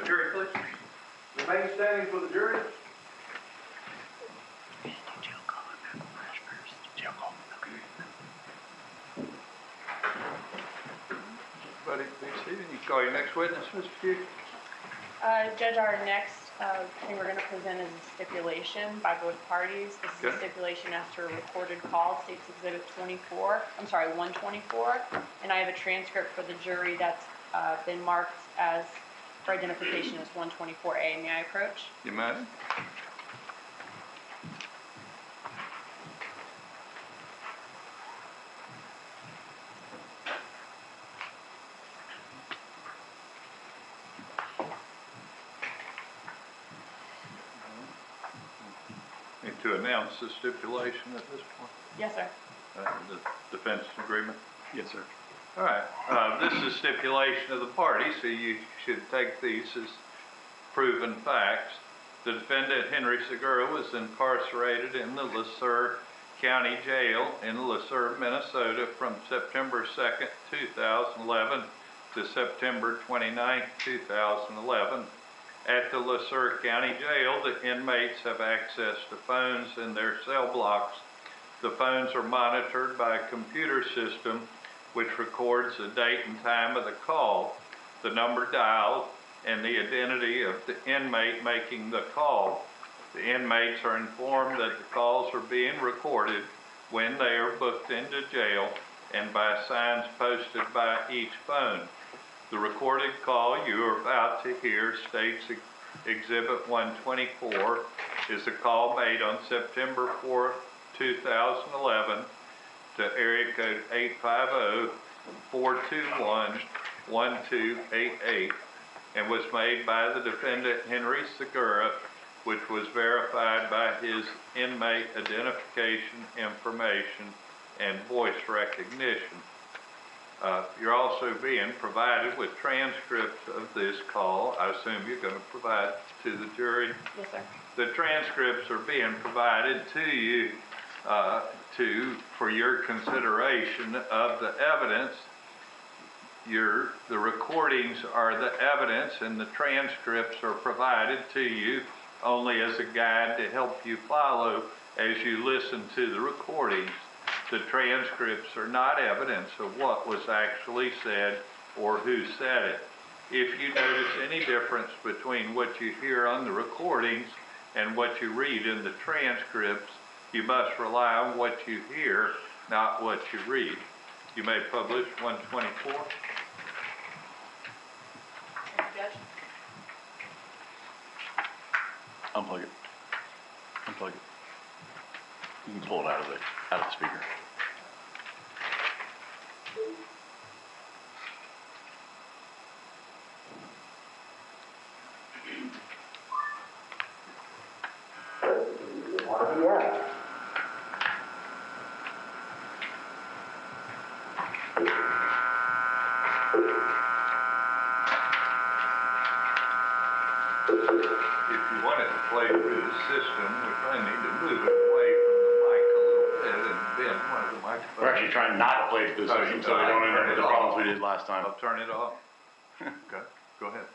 jury, please. Remain standing for the jury. Jail call McElfresh first. Jail call. Everybody be seated. You call your next witness, Mr. Pugh. Judge, our next thing we're going to present is a stipulation by both parties. This is a stipulation after a recorded call, states exhibit 124, and I have a transcript for the jury that's been marked as, for identification, as 124A. May I approach? You may. Need to announce the stipulation at this point. Yes, sir. The defense agreement. Yes, sir. All right. This is stipulation of the parties, so you should take these as proven facts. The defendant, Henry Segura, was incarcerated in the LeSueur County Jail in LeSueur, Minnesota from September 2nd, 2011 to September 29th, 2011. At the LeSueur County Jail, the inmates have access to phones in their cell blocks. The phones are monitored by a computer system which records the date and time of the call, the number dialed, and the identity of the inmate making the call. The inmates are informed that the calls are being recorded when they are booked into jail and by signs posted by each phone. The recorded call you are about to hear, states Exhibit 124, is a call made on September 4th, 2011 to area code 850-421-1288 and was made by the defendant Henry Segura, which was verified by his inmate identification information and voice recognition. You're also being provided with transcripts of this call. I assume you're going to provide to the jury. Yes, sir. The transcripts are being provided to you for your consideration of the evidence. The recordings are the evidence, and the transcripts are provided to you only as a guide to help you follow as you listen to the recordings. The transcripts are not evidence of what was actually said or who said it. If you notice any difference between what you hear on the recordings and what you read in the transcripts, you must rely on what you hear, not what you read. You may publish 124. Judge? Unplug it. Unplug it. You can pull it out of the speaker. If you want it to play through the system, we probably need to move it away from the mic a little bit and bend one of the microphones. We're actually trying not to play it through the system so we don't end up with the problems we did last time. I'll turn it off. Okay, go ahead.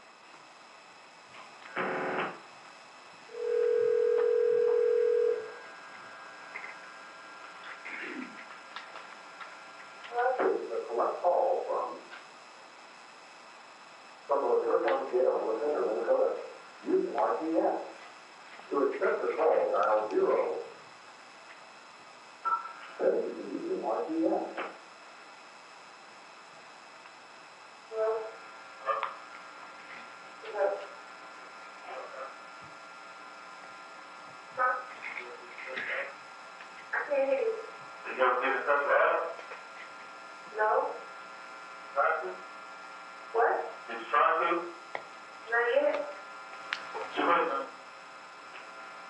To accept the call, dial 0. RPS. No. What? Did you try to? Not yet.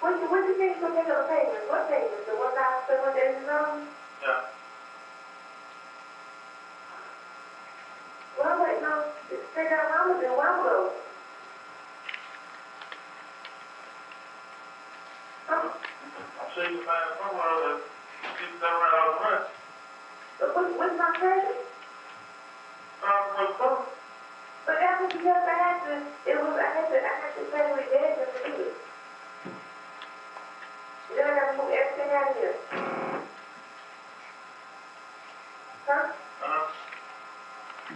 What you think for taking the payment? What payment? The one I spent on days ago? Yeah. Well, wait, no. Take out mama's and one ago. I'm sure you can find somewhere that keeps that right out of the rest. What's my credit? What's up? But that's what because I had to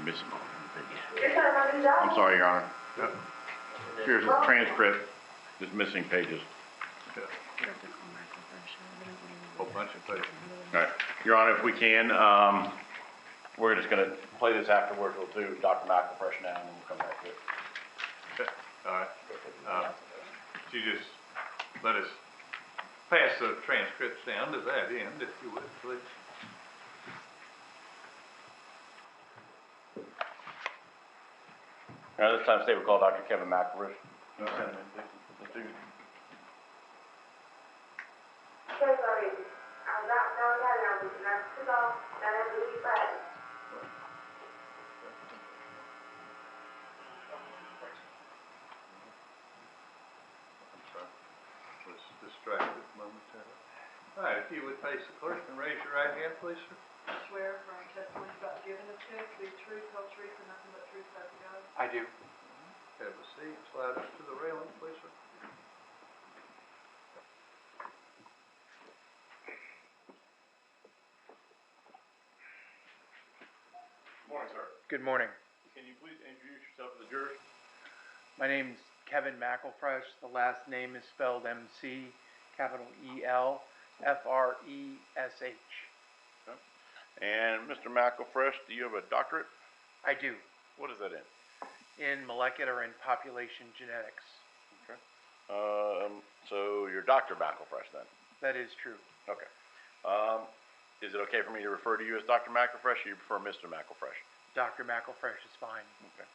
missing pages. You're talking about new job? I'm sorry, Your Honor. Yeah. Here's a transcript, just missing pages. Whole bunch of pages. All right, Your Honor, if we can, we're just gonna play this afterwards. We'll do Dr. McElfresh now, and then we'll come back to it. Okay, all right. You just let us pass the transcripts down to that end, if you would, please. All right, this time, state we call Dr. Kevin McElfresh. All right. Let's do it. Yes, sorry. I'm not down that now, but I took off, and I have to leave back. Was distracted momentarily. All right, if you would face the clerk and raise your right hand, please, sir. I swear affirm testimony about giving this to be true, whole truth, and nothing but truth, so help me God. I do. Have a seat, slide us to the railing, please, sir. Good morning, sir. Good morning. Can you please introduce yourself to the jurors? My name's Kevin McElfresh. The last name is spelled MC, capital ELFRESH. And Mr. McElfresh, do you have a doctorate? I do, What is that in? in molecular and population genetics. Okay. So you're Dr. McElfresh then? That is true. Okay. Is it okay for me to refer to you as Dr. McElfresh, or you prefer Mr. McElfresh? Dr. McElfresh is fine. Okay.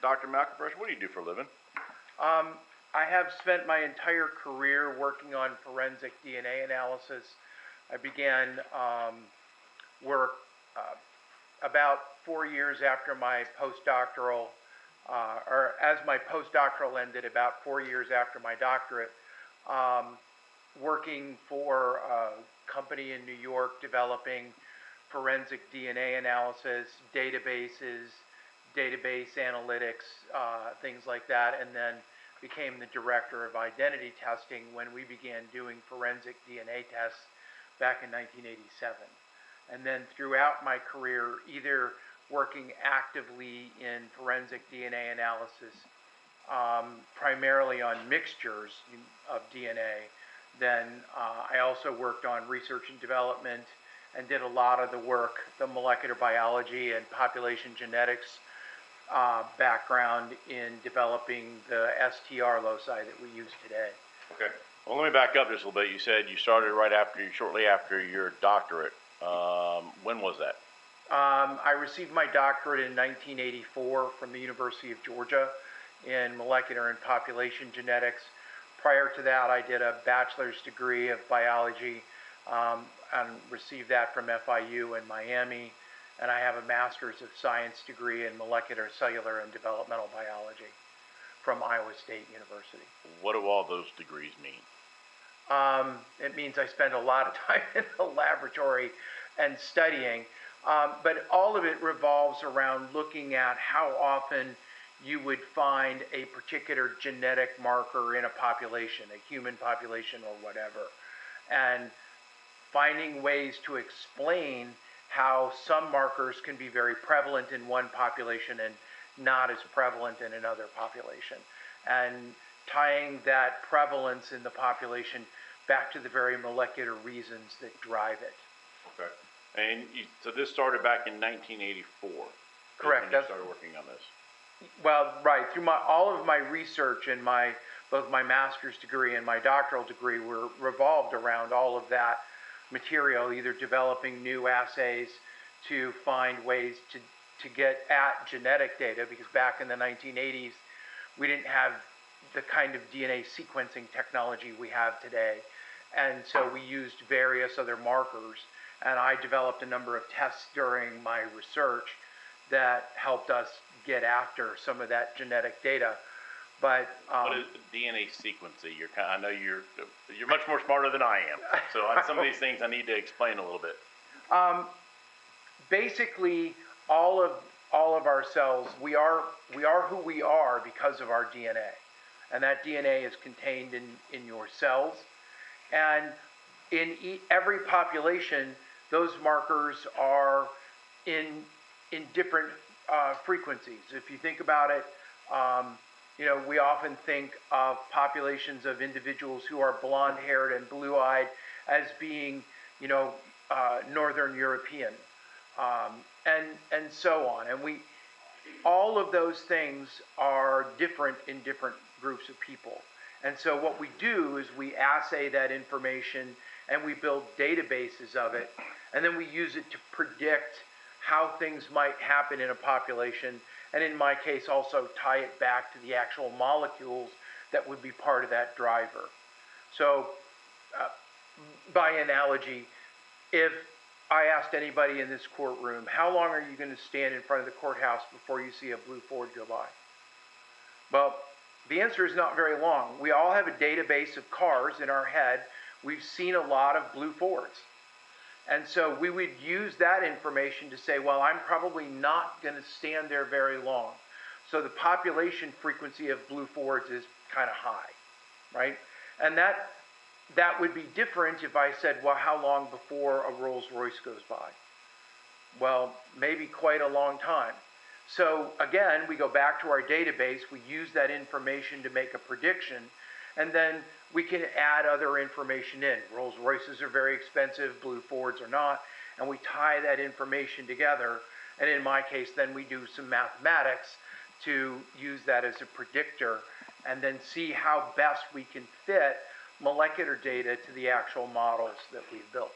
Dr. McElfresh, what do you do for a living? I have spent my entire career working on forensic DNA analysis. I began work about 4 years after my postdoctoral, or as my postdoctoral ended, about 4 years after my doctorate, working for a company in New York developing forensic DNA analysis, databases, database analytics, things like that, and then became the director of identity testing when we began doing forensic DNA tests back in 1987. And then throughout my career, either working actively in forensic DNA analysis, primarily on mixtures of DNA, then I also worked on research and development and did a lot of the work, the molecular biology and population genetics background in developing the STR loci that we use today. Okay. Well, let me back up just a little bit. You said you started shortly after your doctorate. When was that? I received my doctorate in 1984 from the University of Georgia in molecular and population genetics. Prior to that, I did a bachelor's degree of biology and received that from FIU in Miami. And I have a master's of science degree in molecular, cellular, and developmental biology from Iowa State University. What do all those degrees mean? It means I spend a lot of time in the laboratory and studying, but all of it revolves around looking at how often you would find a particular genetic marker in a population, a human population or whatever, and finding ways to explain how some markers can be very prevalent in one population and not as prevalent in another population, and tying that prevalence in the population back to the very molecular reasons that drive it. Okay. And so this started back in 1984. Correct. When you started working on this. Well, right. Through all of my research and both my master's degree and my doctoral degree were revolved around all of that material, either developing new assays to find ways to get at genetic data, because back in the 1980s, we didn't have the kind of DNA sequencing technology we have today. And so we used various other markers, and I developed a number of tests during my research that helped us get after some of that genetic data. But what is DNA sequencing? I know you're much more smarter than I am. So on some of these things, I need to explain a little bit. Basically, all of our cells, we are who we are because of our DNA, and that DNA is contained in your cells. And in every population, those markers are in different frequencies. If you think about it, we often think of populations of individuals who are blonde-haired and blue-eyed as being, Northern European, and so on. And all of those things are different in different groups of people. And so what we do is we assay that information and we build databases of it, and then we use it to predict how things might happen in a population, and in my case also tie it back to the actual molecules that would be part of that driver. So by analogy, if I asked anybody in this courtroom, how long are you going to stand in front of the courthouse before you see a blue Ford go by? Well, the answer is not very long. We all have a database of cars in our head. We've seen a lot of blue Fords. And so we would use that information to say, well, I'm probably not going to stand there very long. So the population frequency of blue Fords is kind of high, right? And that would be different if I said, well, how long before a Rolls Royce goes by? Well, maybe quite a long time. So again, we go back to our database, we use that information to make a prediction, and then we can add other information in. Rolls Royces are very expensive, blue Fords are not, and we tie that information together. And in my case, then we do some mathematics to use that as a predictor and then see how best we can fit molecular data to the actual models that we've built.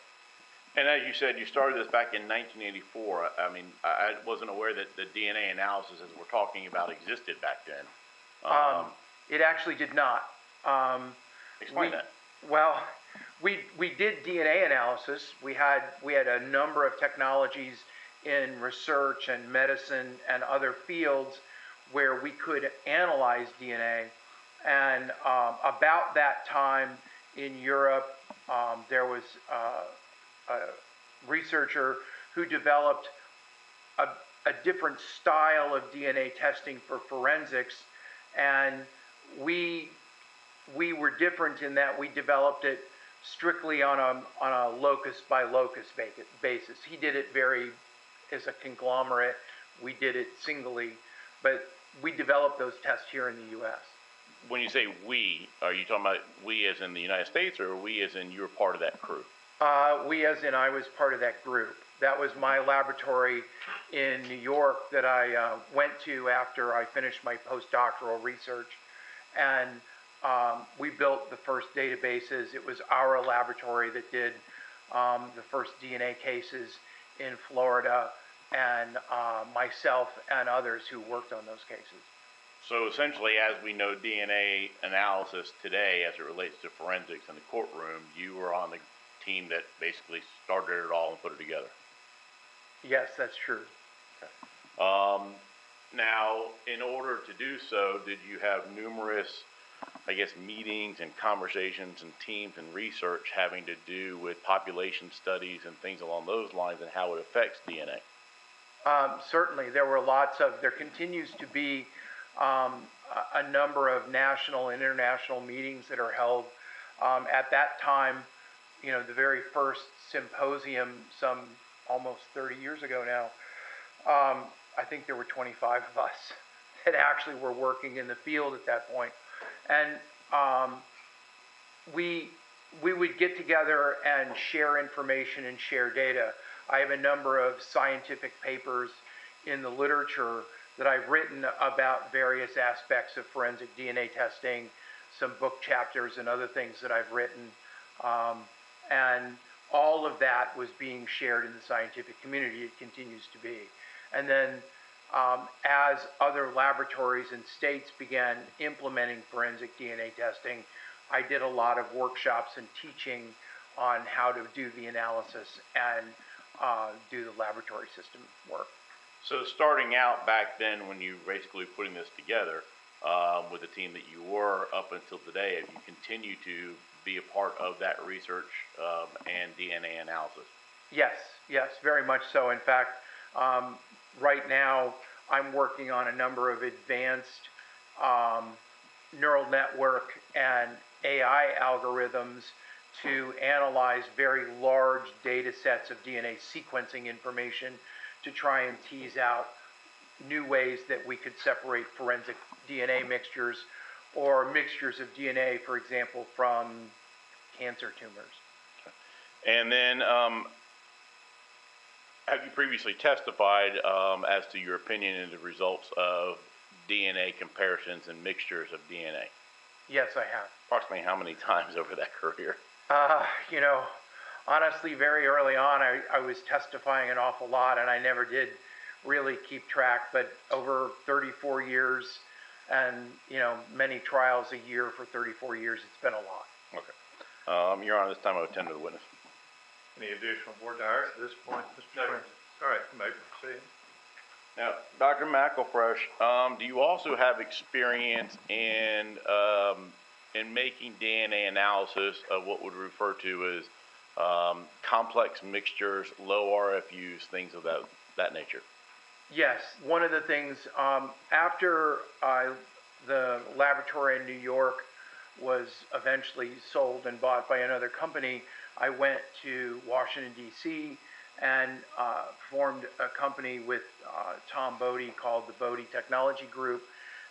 And as you said, you started this back in 1984. I mean, I wasn't aware that the DNA analysis, as we're talking about, existed back then. It actually did not. Explain that. Well, we did DNA analysis. We had a number of technologies in research and medicine and other fields where we could analyze DNA. And about that time in Europe, there was a researcher who developed a different style of DNA testing for forensics, and we were different in that we developed it strictly on a locus by locus basis. He did it as a conglomerate. We did it singly, but we developed those tests here in the U.S. When you say we, are you talking about we as in the United States, or we as in you're part of that crew? We as in I was part of that group. That was my laboratory in New York that I went to after I finished my postdoctoral research. And we built the first databases. It was our laboratory that did the first DNA cases in Florida, and myself and others who worked on those cases. So essentially, as we know DNA analysis today as it relates to forensics in the courtroom, you were on the team that basically started it all and put it together. Yes, that's true. Okay. Now, in order to do so, did you have numerous, meetings and conversations and teams and research having to do with population studies and things along those lines and how it affects DNA? Certainly, there continues to be a number of national and international meetings that are held. At that time, the very first symposium, some almost 30 years ago now, I think there were 25 of us that actually were working in the field at that point. And we would get together and share information and share data. I have a number of scientific papers in the literature that I've written about various aspects of forensic DNA testing, some book chapters and other things that I've written. And all of that was being shared in the scientific community. It continues to be. And then as other laboratories and states began implementing forensic DNA testing, I did a lot of workshops and teaching on how to do the analysis and do the laboratory system work. So starting out back then when you were basically putting this together with the team that you were up until today, have you continued to be a part of that research and DNA analysis? Yes, very much so. In fact, right now I'm working on a number of advanced neural network and AI algorithms to analyze very large data sets of DNA sequencing information to try and tease out new ways that we could separate forensic DNA mixtures or mixtures of DNA, for example, from cancer tumors. And then, have you previously testified as to your opinion in the results of DNA comparisons and mixtures of DNA? Yes, I have. Approximately how many times over that career? You know, honestly, very early on, I was testifying an awful lot, and I never did really keep track. But over 34 years, and many trials a year for 34 years, it's been a lot. Okay. Your Honor, this time I would tend to the witness. Any additional board dire at this point, Mr. Prince? All right, you may proceed. Now, Dr. McElfresh, do you also have experience in making DNA analysis of what would refer to as complex mixtures, low RFUs, things of that nature? Yes, one of the things, after the laboratory in New York was eventually sold and bought by another company, I went to Washington, D.C., and formed a company with Tom Bodie called the Bodie Technology Group.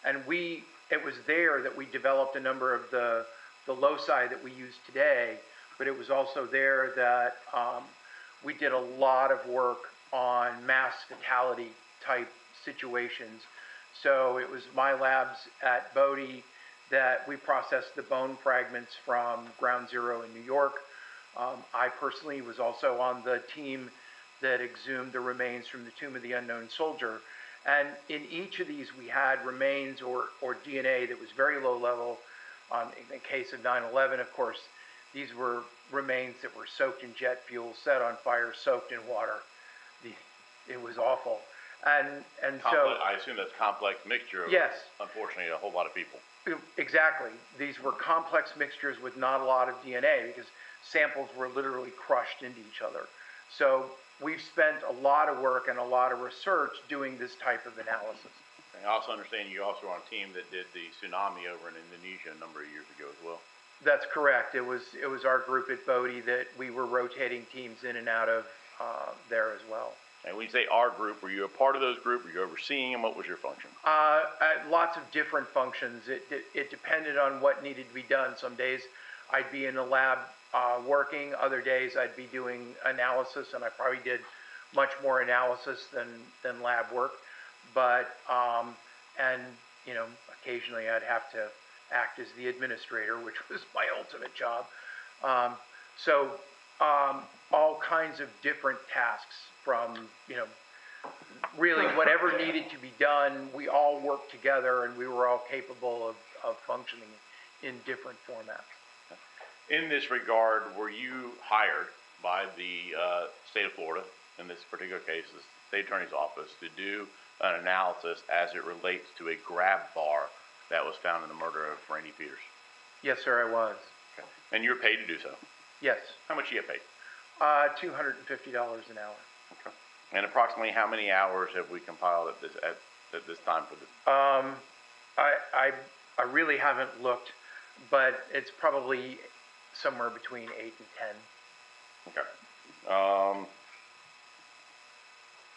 And it was there that we developed a number of the loci that we use today, but it was also there that we did a lot of work on mass fatality type situations. So it was my labs at Bodie that we processed the bone fragments from Ground Zero in New York. I personally was also on the team that exhumed the remains from the Tomb of the Unknown Soldier. And in each of these, we had remains or DNA that was very low level. In the case of 9/11, of course, these were remains that were soaked in jet fuel, set on fire, soaked in water. It was awful. And so I assume that's complex mixture of, yes, unfortunately, a whole lot of people. Exactly. These were complex mixtures with not a lot of DNA because samples were literally crushed into each other. So we've spent a lot of work and a lot of research doing this type of analysis. And I also understand you also were on a team that did the tsunami over in Indonesia a number of years ago as well. That's correct. It was our group at Bodie that we were rotating teams in and out of there as well. And when you say our group, were you a part of those group? Were you overseeing them? What was your function? Lots of different functions. It depended on what needed to be done. Some days I'd be in the lab working. Other days I'd be doing analysis, and I probably did much more analysis than lab work. But occasionally I'd have to act as the administrator, which was my ultimate job. All kinds of different tasks from, really whatever needed to be done, we all worked together and we were all capable of functioning in different formats. In this regard, were you hired by the state of Florida, in this particular case, the state attorney's office, to do an analysis as it relates to a grab bar that was found in the murder of Randy Peters? Yes, sir, I was. Okay. And you're paid to do so? Yes. How much do you get paid? $250 an hour. Okay. And approximately how many hours have we compiled at this time for the? I really haven't looked, but it's probably somewhere between 8 and 10. Okay.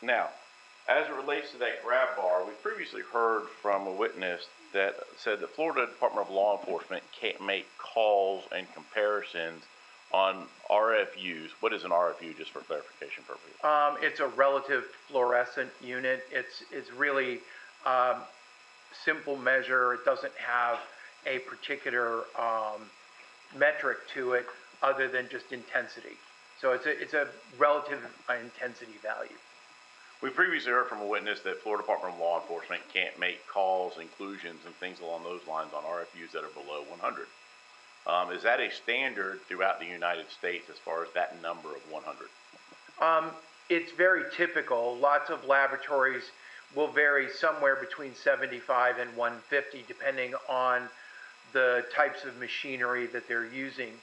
Now, as it relates to that grab bar, we previously heard from a witness that said that Florida Department of Law Enforcement can't make calls and comparisons on RFUs. What is an RFU, just for clarification purposes? It's a relative fluorescent unit. It's really simple measure. It doesn't have a particular metric to it other than just intensity. So it's a relative intensity value. We previously heard from a witness that Florida Department of Law Enforcement can't make calls, inclusions, and things along those lines on RFUs that are below 100. Is that a standard throughout the United States as far as that number of 100? It's very typical. Lots of laboratories will vary somewhere between 75 and 150 depending on the types of machinery that they're using.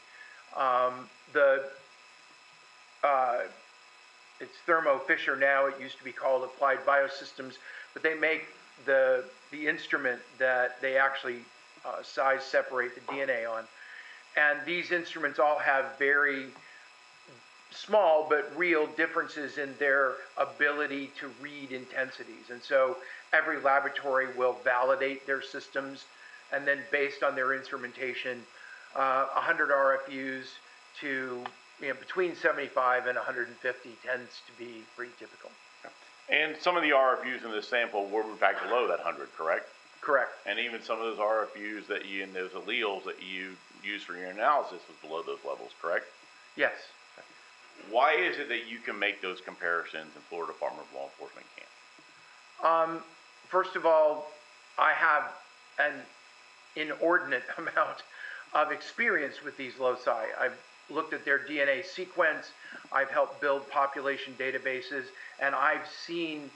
It's Thermo Fisher now. It used to be called Applied Biosystems, but they make the instrument that they actually size separate the DNA on. And these instruments all have very small but real differences in their ability to read intensities. And so every laboratory will validate their systems, and then based on their instrumentation, 100 RFUs to between 75 and 150 tends to be pretty typical. And some of the RFUs in this sample were in fact below that 100, correct? Correct. And even some of those RFUs that you, and those alleles that you used for your analysis was below those levels, correct? Yes. Why is it that you can make those comparisons and Florida Department of Law Enforcement can't? First of all, I have an inordinate amount of experience with these loci. I've looked at their DNA sequence, I've helped build population databases, and I've seen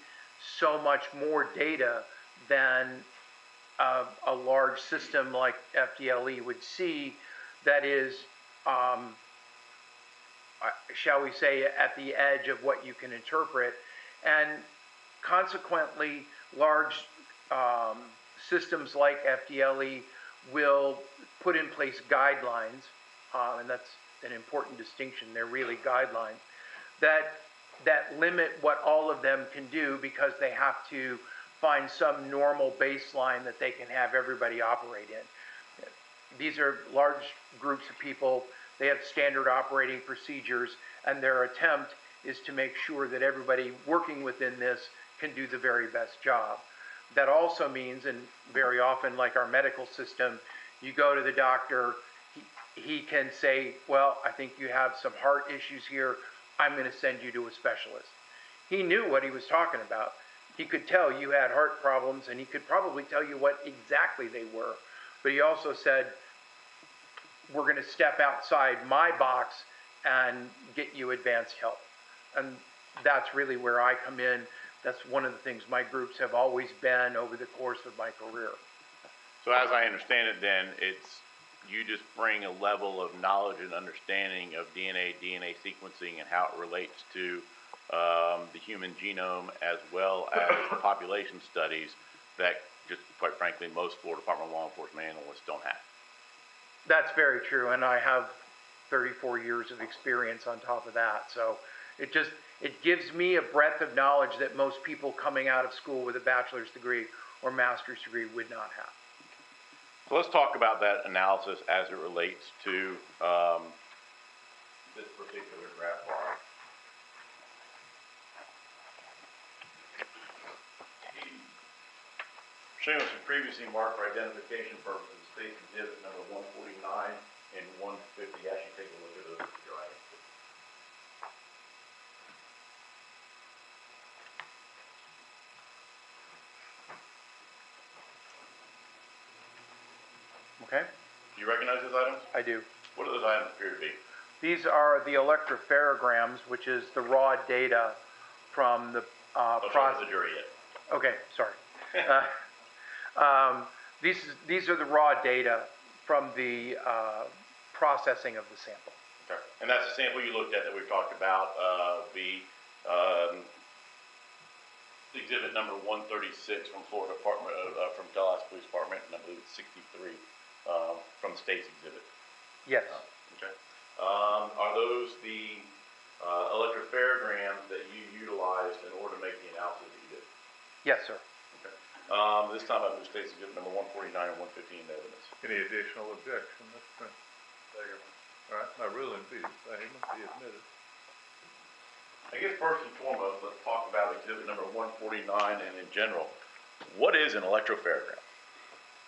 so much more data than a large system like FDLE would see that is, shall we say, at the edge of what you can interpret. And consequently, large systems like FDLE will put in place guidelines, and that's an important distinction, they're really guidelines, that limit what all of them can do because they have to find some normal baseline that they can have everybody operate in. These are large groups of people, they have standard operating procedures, and their attempt is to make sure that everybody working within this can do the very best job. That also means, and very often like our medical system, you go to the doctor, he can say, well, I think you have some heart issues here, I'm going to send you to a specialist. He knew what he was talking about. He could tell you had heart problems, and he could probably tell you what exactly they were. But he also said, we're going to step outside my box and get you advanced help. And that's really where I come in. That's one of the things my groups have always been over the course of my career. So as I understand it then, it's you just bring a level of knowledge and understanding of DNA sequencing and how it relates to the human genome as well as the population studies that just quite frankly most Florida Department of Law Enforcement analysts don't have. That's very true, and I have 34 years of experience on top of that. So it gives me a breadth of knowledge that most people coming out of school with a bachelor's degree or master's degree would not have. So let's talk about that analysis as it relates to this particular graph bar. Showing some previously marked for identification purposes, states exhibit number 149 and 150. Actually, take a look at those if you're right. Okay? Do you recognize those items? I do. What do those items appear to be? These are the electropherograms, which is the raw data from the process. The jury yet. Okay, sorry. These are the raw data from the processing of the sample. Okay. And that's the sample you looked at that we've talked about, the exhibit number 136 from Florida Department from Dallas Police Department, and I believe it's 63 from the state's exhibit. Yes. Okay. Are those the electropherograms that you utilized in order to make the analysis that you did? Yes, sir. Okay. This time I do state's exhibit number 149 and 115 evidence. Any additional objection, Mr. Prince? All right, my ruling be the same, be admitted. I guess first and foremost, let's talk about exhibit number 149 and in general. What is an electropherogram?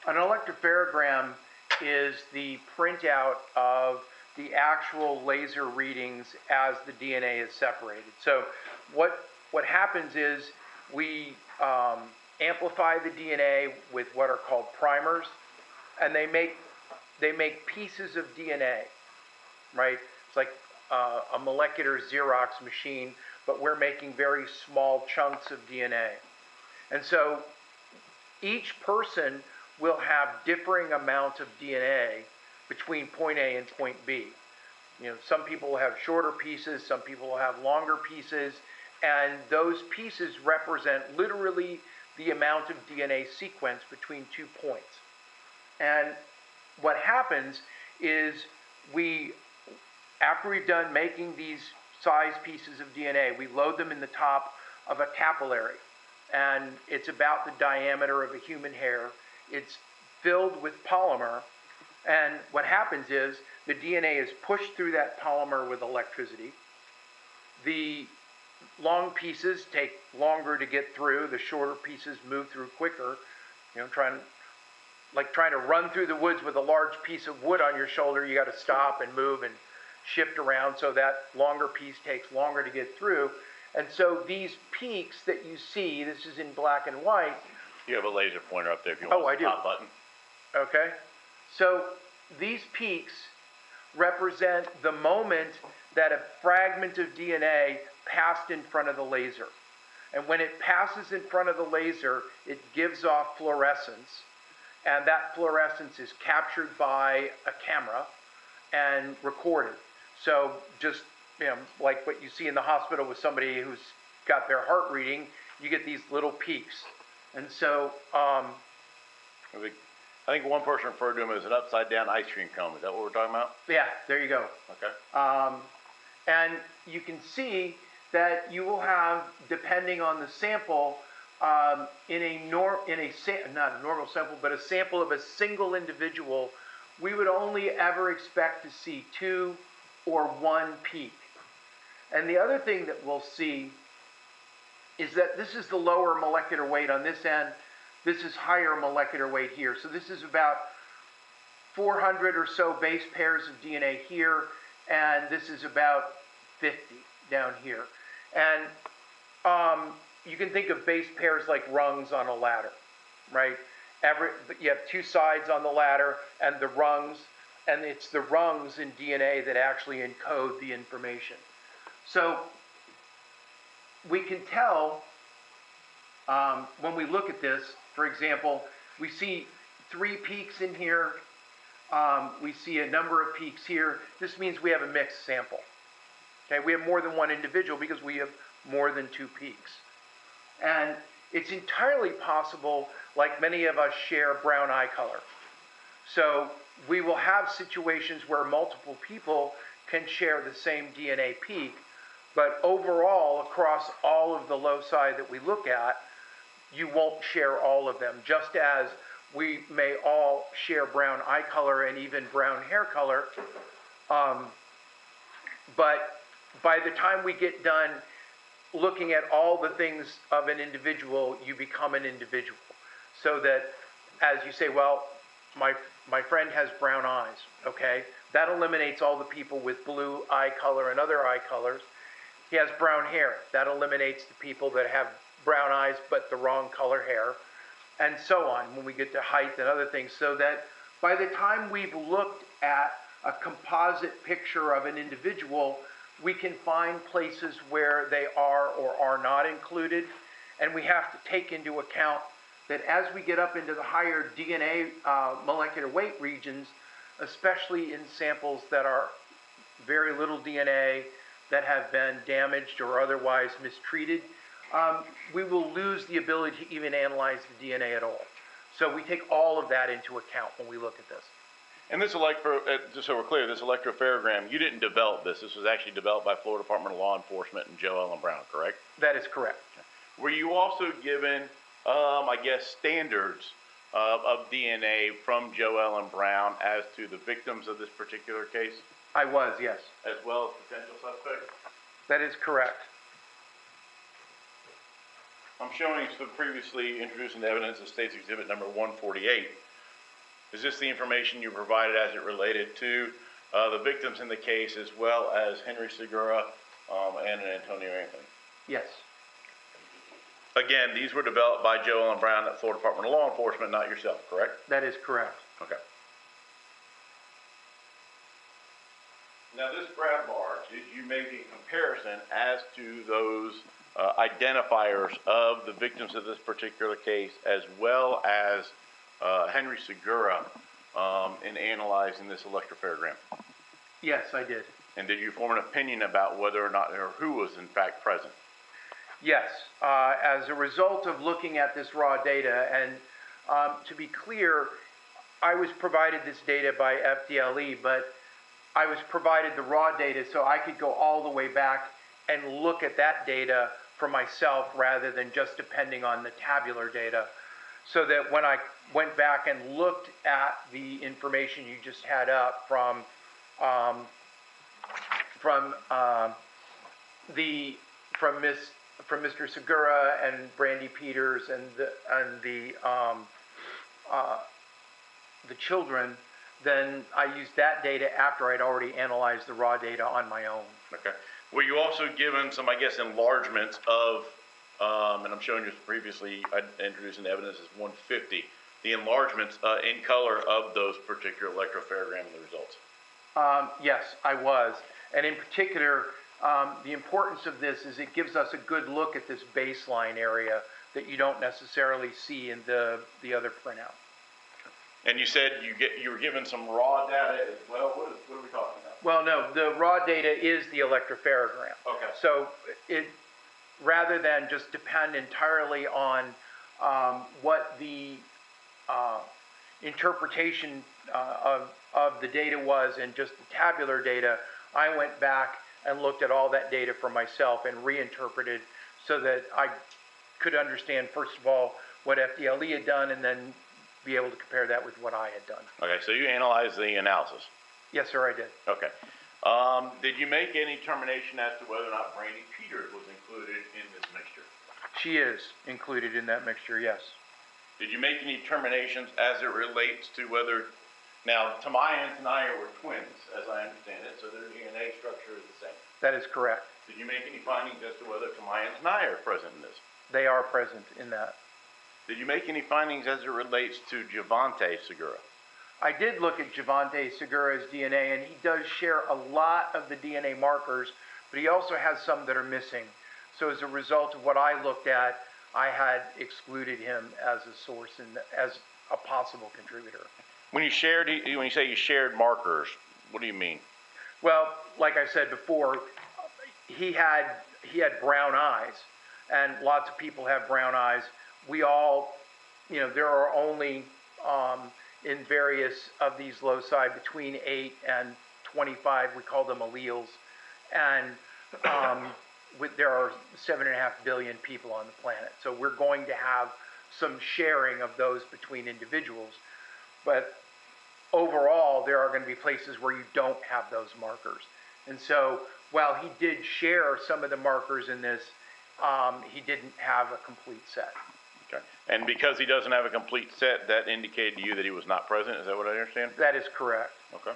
An electropherogram is the printout of the actual laser readings as the DNA is separated. So what happens is we amplify the DNA with what are called primers, and they make pieces of DNA, right? It's like a molecular Xerox machine, but we're making very small chunks of DNA. And so each person will have differing amounts of DNA between point A and point B. You know, some people will have shorter pieces, some people will have longer pieces, and those pieces represent literally the amount of DNA sequence between 2 points. And what happens is after we've done making these size pieces of DNA. We load them in the top of a capillary, and it's about the diameter of a human hair. It's filled with polymer, and what happens is the DNA is pushed through that polymer with electricity. The long pieces take longer to get through. The shorter pieces move through quicker. You know, trying to run through the woods with a large piece of wood on your shoulder, you got to stop and move and shift around, so that longer piece takes longer to get through. And so these peaks that you see, this is in black and white. You have a laser pointer up there if you want I the do. top button. Okay. So these peaks represent the moment that a fragment of DNA passed in front of the laser. And when it passes in front of the laser, it gives off fluorescence. And that fluorescence is captured by a camera and recorded. So just, you know, like what you see in the hospital with somebody who's got their heart reading, you get these little peaks. And so, I think one person referred to them as an upside down ice cream cone. Is that what we're talking about? yeah, there you go. Okay. And you can see that you will have, depending on the sample, not a normal sample, but a sample of a single individual, we would only ever expect to see 2 or 1 peak. And the other thing that we'll see is that this is the lower molecular weight on this end. This is higher molecular weight here. So this is about 400 or so base pairs of DNA here, and this is about 50 down here. And you can think of base pairs like rungs on a ladder, right? You have 2 sides on the ladder and the rungs, and it's the rungs in DNA that actually encode the information. So we can tell when we look at this, for example, we see 3 peaks in here. We see a number of peaks here. This means we have a mixed sample. Okay, we have more than 1 individual because we have more than 2 peaks. And it's entirely possible, like many of us share brown eye color. So we will have situations where multiple people can share the same DNA peak, but overall, across all of the loci that we look at, you won't share all of them, just as we may all share brown eye color and even brown hair color. But by the time we get done looking at all the things of an individual, you become an individual. So that, as you say, well, my friend has brown eyes, okay? That eliminates all the people with blue eye color and other eye colors. He has brown hair. That eliminates the people that have brown eyes but the wrong color hair, and so on when we get to height and other things. So that by the time we've looked at a composite picture of an individual, we can find places where they are or are not included, and we have to take into account that as we get up into the higher DNA molecular weight regions, especially in samples that are very little DNA, that have been damaged or otherwise mistreated, we will lose the ability to even analyze the DNA at all. So we take all of that into account when we look at this. And this just so we're clear, this electropharogram, you didn't develop this. This was actually developed by Florida Department of Law Enforcement and Joe Ellen Brown, correct? That is correct. Were you also given, I guess, standards of DNA from Joe Ellen Brown as to the victims of this particular case? I was, yes. As well as potential suspects? That is correct. I'm showing some previously introduced into evidence of State's Exhibit number 148. Is this the information you provided as it related to the victims in the case, as well as Henry Segura and Antonio Anthony? Yes. Again, these were developed by Joe Ellen Brown at Florida Department of Law Enforcement, not yourself, correct? That is correct. Okay. Now, this grab bar, did you make a comparison as to those identifiers of the victims of this particular case, as well as Henry Segura in analyzing this electropharogram? Yes, I did. And did you form an opinion about whether or not, or who was in fact present? Yes. As a result of looking at this raw data, and to be clear, I was provided this data by FDLE, but I was provided the raw data so I could go all the way back and look at that data for myself rather than just depending on the tabular data. So that when I went back and looked at the information you just had up from Mr. Segura and Brandy Peters and the children, then I used that data after I'd already analyzed the raw data on my own. Okay. Were you also given some, I guess, enlargements of, and I'm showing you previously, I introduced in the evidence as 150, the enlargements in color of those particular electropherogram and the results? Yes, I was. And in particular, the importance of this is it gives us a good look at this baseline area that you don't necessarily see in the other printout. And you said you were given some raw data as well. What are we talking about? Well, no, the raw data is the electropherogram. Okay. So rather than just depend entirely on what the interpretation of the data was and just the tabular data, I went back and looked at all that data for myself and reinterpreted so that I could understand, first of all, what FDLE had done and then be able to compare that with what I had done. Okay, so you analyzed the analysis. Yes, sir, I did. Okay. Did you make any determination as to whether or not Brandy Peters was included in this mixture? She is included in that mixture, yes. Did you make any determinations as it relates to whether, now, Tamaya and Tanaya were twins, as I understand it, so their DNA structure is the same. That is correct. Did you make any findings as to whether Tamaya and Tanaya are present in this? They are present in that. Did you make any findings as it relates to Javante Segura? I did look at Javante Segura's DNA, and he does share a lot of the DNA markers, but he also has some that are missing. So as a result of what I looked at, I had excluded him as a source and as a possible contributor. When you say you shared markers, what do you mean? Well, like I said before, he had brown eyes, and lots of people have brown eyes. We all, there are only in various of these loci between 8 and 25, we call them alleles, and there are 7.5 billion people on the planet. So we're going to have some sharing of those between individuals, but overall, there are going to be places where you don't have those markers. And so while he did share some of the markers in this, he didn't have a complete set. Okay. And because he doesn't have a complete set, that indicated to you that he was not present? Is that what I understand? That is correct. Okay.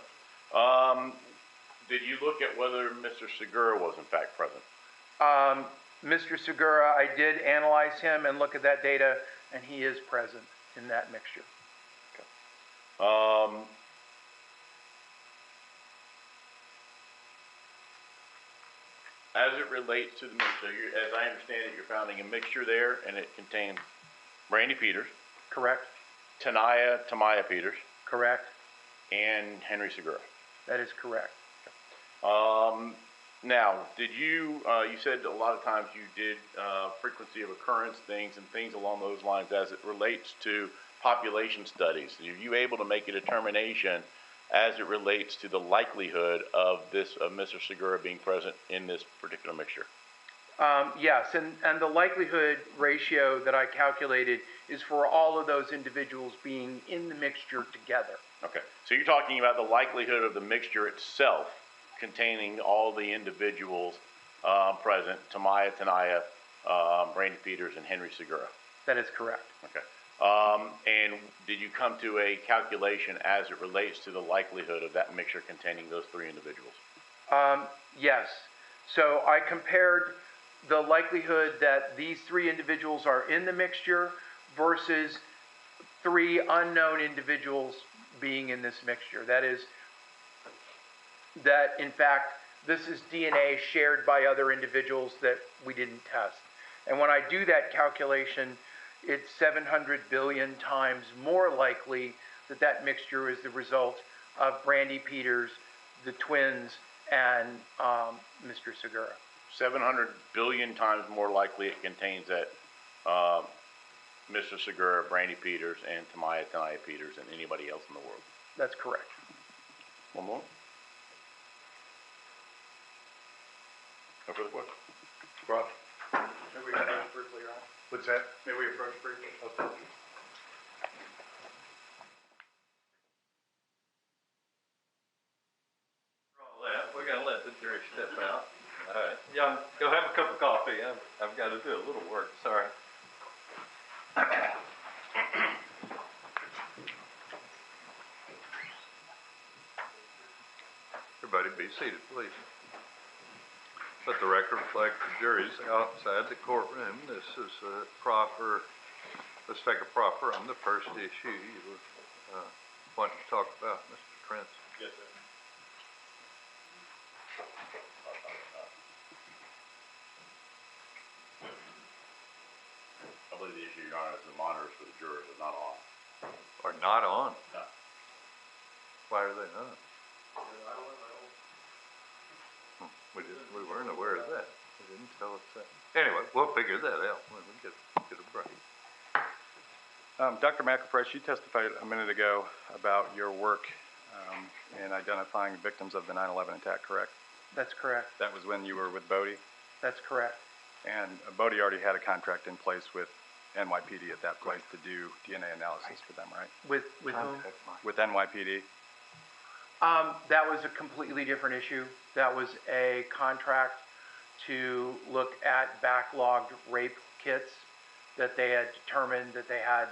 Did you look at whether Mr. Segura was in fact present? Mr. Segura, I did analyze him and look at that data, and he is present in that mixture. Okay. As it relates to the mixture, as I understand it, you're founding a mixture there, and it contains Brandy Peters. Correct. Tamaya Peters. Correct. And Henry Segura. That is correct. Now, did you said a lot of times you did frequency of occurrence things and things along those lines as it relates to population studies. Are you able to make a determination as it relates to the likelihood of Mr. Segura being present in this particular mixture? Yes, and the likelihood ratio that I calculated is for all of those individuals being in the mixture together. Okay, so you're talking about the likelihood of the mixture itself containing all the individuals present, Tamaya, Tanaya, Brandy Peters, and Henry Segura. That is correct. Okay. And did you come to a calculation as it relates to the likelihood of that mixture containing those three individuals? Yes. So I compared the likelihood that these three individuals are in the mixture versus 3 unknown individuals being in this mixture. That is, that in fact, this is DNA shared by other individuals that we didn't test. And when I do that calculation, it's 700 billion times more likely that that mixture is the result of Brandy Peters, the twins, and Mr. Segura. 700 billion times more likely it contains that Mr. Segura, Brandy Peters, and Tanaya Peters than anybody else in the world. That's correct. One more. No further questions? Rob, May we approach briefly, Your Honor? what's that? May we approach briefly? Okay. All that, we're gonna let the jury step out. All right, young, go have a cup of coffee. I've got to do a little work, sorry. Everybody be seated, please. Let the record reflect the jury's outside the courtroom. This is a proper, let's take a proper on the first issue you were wanting to talk about, Mr. Prince. Yes, sir. I believe the issue, Your Honor, is the monitors for the jurors are not on. Are not on? No. Why are they not? We weren't aware of that. They didn't tell us that. Anyway, we'll figure that out when we get a break. Dr. McElfresh, you testified a minute ago about your work in identifying victims of the 9/11 attack, correct? That's correct. That was when you were with Bodie? That's correct. And Bodie already had a contract in place with NYPD at that point to do DNA analysis for them, right? With whom? With NYPD? That was a completely different issue. That was a contract to look at backlogged rape kits that they had determined that they had,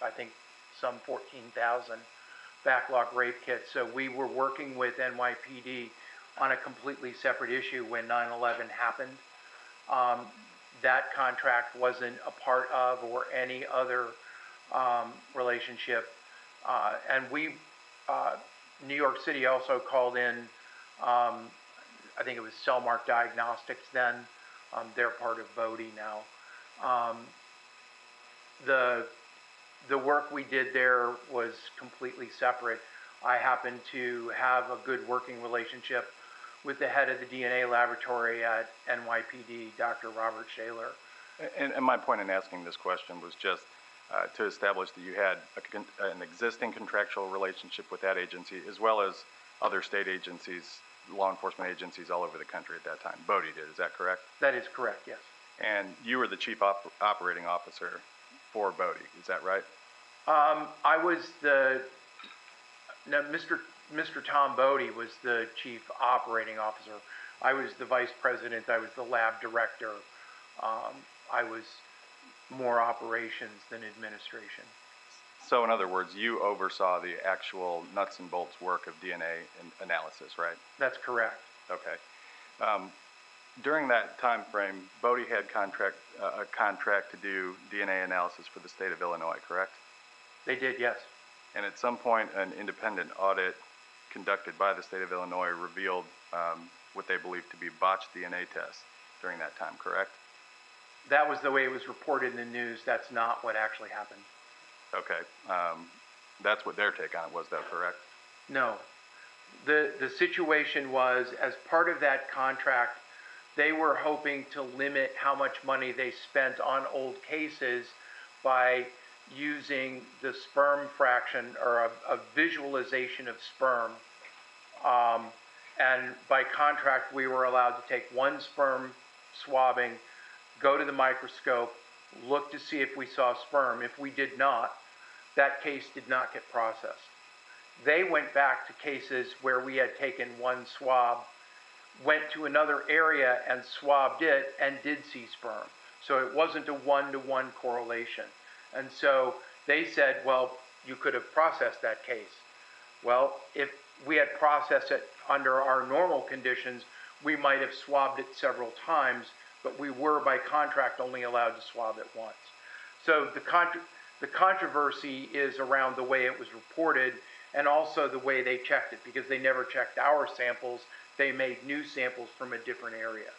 I think, some 14,000 backlog rape kits. So we were working with NYPD on a completely separate issue when 9/11 happened. That contract wasn't a part of or any other relationship. And we, New York City also called in, I think it was Cellmark Diagnostics then. They're part of Bodie now. The work we did there was completely separate. I happen to have a good working relationship with the head of the DNA laboratory at NYPD, Dr. Robert Shaler. And my point in asking this question was just to establish that you had an existing contractual relationship with that agency, as well as other state agencies, law enforcement agencies all over the country at that time. Bodie did, is that correct? That is correct, yes. And you were the chief operating officer for Bodie, is that right? I was Mr. Tom Bodie was the chief operating officer. I was the vice president, I was the lab director. I was more operations than administration. So in other words, you oversaw the actual nuts and bolts work of DNA analysis, right? That's correct. Okay. During that time frame, Bodie had a contract to do DNA analysis for the state of Illinois, correct? They did, yes. And at some point, an independent audit conducted by the state of Illinois revealed what they believed to be botched DNA tests during that time, correct? That was the way it was reported in the news. That's not what actually happened. Okay. That's what their take on it was, though, correct? No. The situation was, as part of that contract, they were hoping to limit how much money they spent on old cases by using the sperm fraction or a visualization of sperm. And by contract, we were allowed to take one sperm swabbing, go to the microscope, look to see if we saw sperm. If we did not, that case did not get processed. They went back to cases where we had taken one swab, went to another area and swabbed it and did see sperm. So it wasn't a one-to-one correlation. And so they said, well, you could have processed that case. Well, if we had processed it under our normal conditions, we might have swabbed it several times, but we were by contract only allowed to swab it once. So the controversy is around the way it was reported and also the way they checked it, because they never checked our samples. They made new samples from a different area.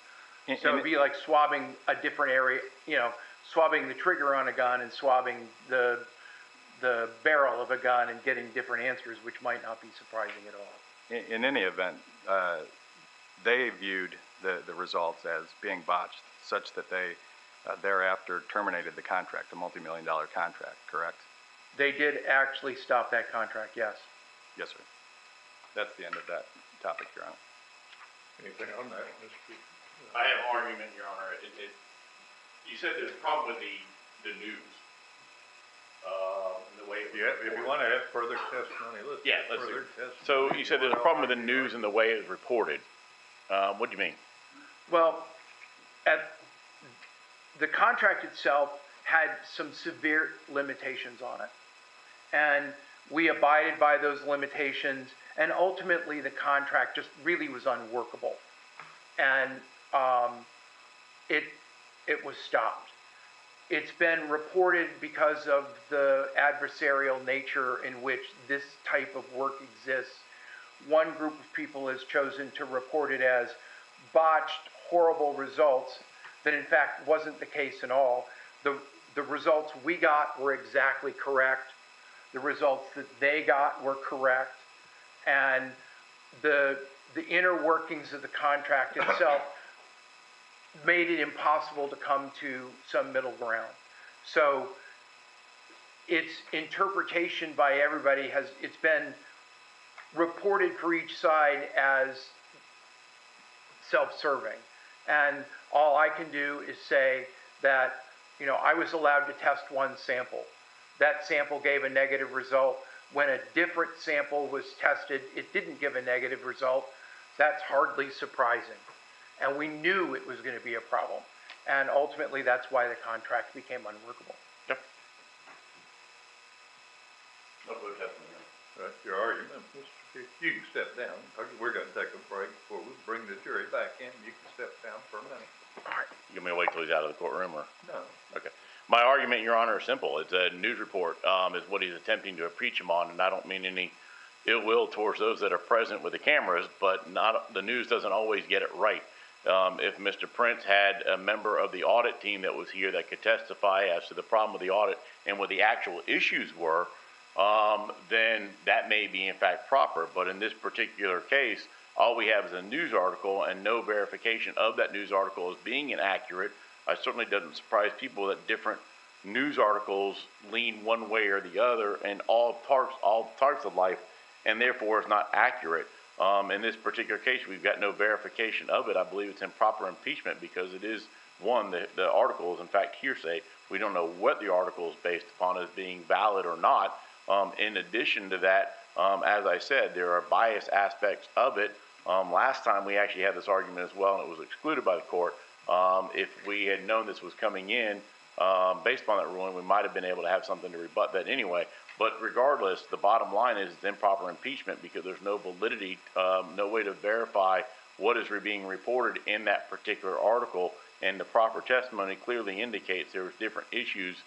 So it'd be like swabbing a different area, you know, swabbing the trigger on a gun and swabbing the barrel of a gun and getting different answers, which might not be surprising at all. In any event, they viewed the results as being botched, such that they thereafter terminated the contract, a multi-million-dollar contract, correct? They did actually stop that contract, yes. Yes, sir. That's the end of that topic, Your Honor. Anything on that, Mr. I have an argument, Your Honor. You said there's a problem with the news. The way it was Yeah, if you reported. want to have further testimony, let's Yeah, have let's further do. testimony. So you said there's a problem with the news and the way it was reported. What do you mean? Well, the contract itself had some severe limitations on it. And we abided by those limitations, and ultimately the contract just really was unworkable. And it was stopped. It's been reported because of the adversarial nature in which this type of work exists. One group of people has chosen to report it as botched, horrible results, that in fact wasn't the case at all. The results we got were exactly correct. The results that they got were correct. And the inner workings of the contract itself made it impossible to come to some middle ground. So its interpretation by everybody it's been reported for each side as self-serving. And all I can do is say that, I was allowed to test one sample. That sample gave a negative result. When a different sample was tested, it didn't give a negative result. That's hardly surprising. And we knew it was going to be a problem. And ultimately, that's why the contract became unworkable. Yep. No further testimony. That's your argument, Mr. Chief. You can step down. We're going to take a break before we bring the jury back in. You can step down for a minute. All right. You want me to wait till he's out of the courtroom, or? No. Okay. My argument, Your Honor, is simple. It's a news report, is what he's attempting to impeach him on, and I don't mean any ill will towards those that are present with the cameras, but the news doesn't always get it right. If Mr. Prince had a member of the audit team that was here that could testify as to the problem with the audit and what the actual issues were, then that may be in fact proper. But in this particular case, all we have is a news article and no verification of that news article as being inaccurate. It certainly doesn't surprise people that different news articles lean one way or the other in all parts of life, and therefore is not accurate. In this particular case, we've got no verification of it. I believe it's improper impeachment because it is, one, the article is in fact hearsay. We don't know what the article is based upon as being valid or not. In addition to that, as I said, there are bias aspects of it. Last time we actually had this argument as well, and it was excluded by the court. If we had known this was coming in, based upon that ruling, we might have been able to have something to rebut that anyway. But regardless, the bottom line is it's improper impeachment because there's no validity, no way to verify what is being reported in that particular article. And the proper testimony clearly indicates there was different issues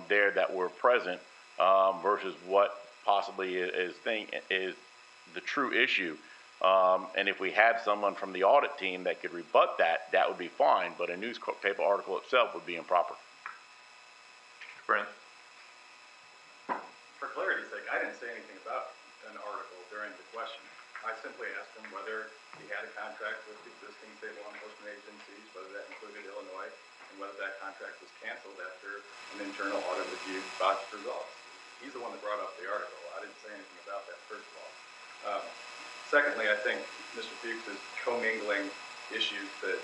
there that were present versus what possibly is the true issue. And if we had someone from the audit team that could rebut that, that would be fine. But a newspaper article itself would be improper. Brent? For clarity's sake, I didn't say anything about an article during the question. I simply asked him whether he had a contract with existing state law enforcement agencies, whether that included Illinois, and whether that contract was canceled after an internal audit reviewed botched results. He's the one that brought up the article. I didn't say anything about that, first of all. Secondly, I think Mr. Fuchs is commingling issues that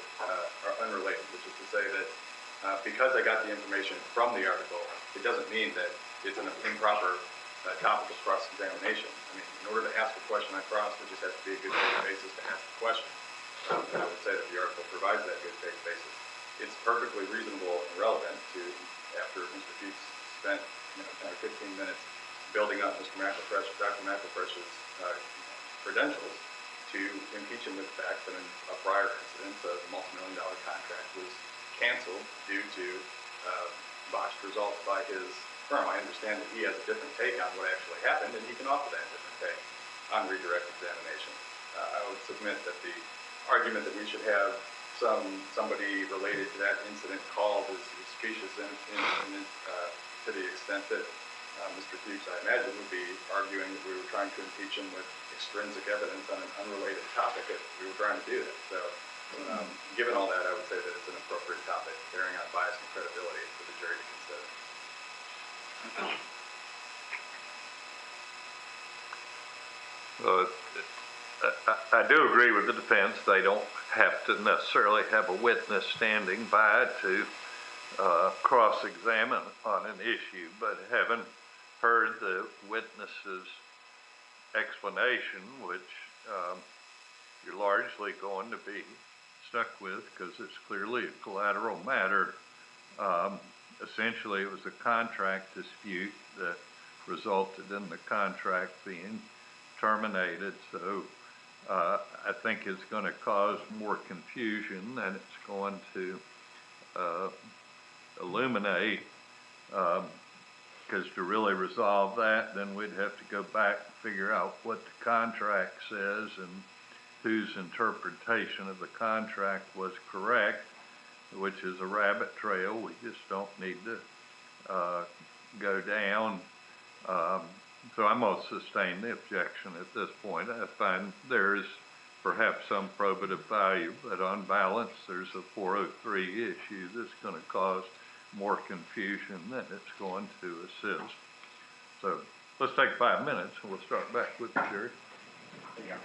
are unrelated, which is to say that because I got the information from the article, it doesn't mean that it's an improper topic of cross-examination. I mean, in order to ask a question on cross, there just has to be a good faith basis to ask the question. And I would say that the article provides that good faith basis. It's perfectly reasonable and relevant to, after Mr. Fuchs spent 10 or 15 minutes building up Dr. McElfresh's credentials, to impeach him with the fact that in a prior incident, a multi-million-dollar contract was canceled due to botched results by his firm. I understand that he has a different take on what actually happened, and he can offer that different take on redirect examination. I would submit that the argument that we should have somebody related to that incident called is specious to the extent that Mr. Fuchs, I imagine, would be arguing that we were trying to impeach him with extrinsic evidence on an unrelated topic if we were trying to do that. So, given all that, I would say that it's an appropriate topic bearing on bias and credibility for the jury to consider. I do agree with the defense. They don't have to necessarily have a witness standing by to cross-examine on an issue, but having heard the witness's explanation, which you're largely going to be stuck with because it's clearly a collateral matter. Essentially, it was a contract dispute that resulted in the contract being terminated. So I think it's going to cause more confusion than it's going to illuminate. Because to really resolve that, then we'd have to go back and figure out what the contract says and whose interpretation of the contract was correct, which is a rabbit trail we just don't need to go down. So I'm going to sustain the objection at this point. I find there's perhaps some probative value, but on balance, there's a 403 issue that's going to cause more confusion than it's going to assist. So let's take 5 minutes and we'll start back with the jury. Yeah.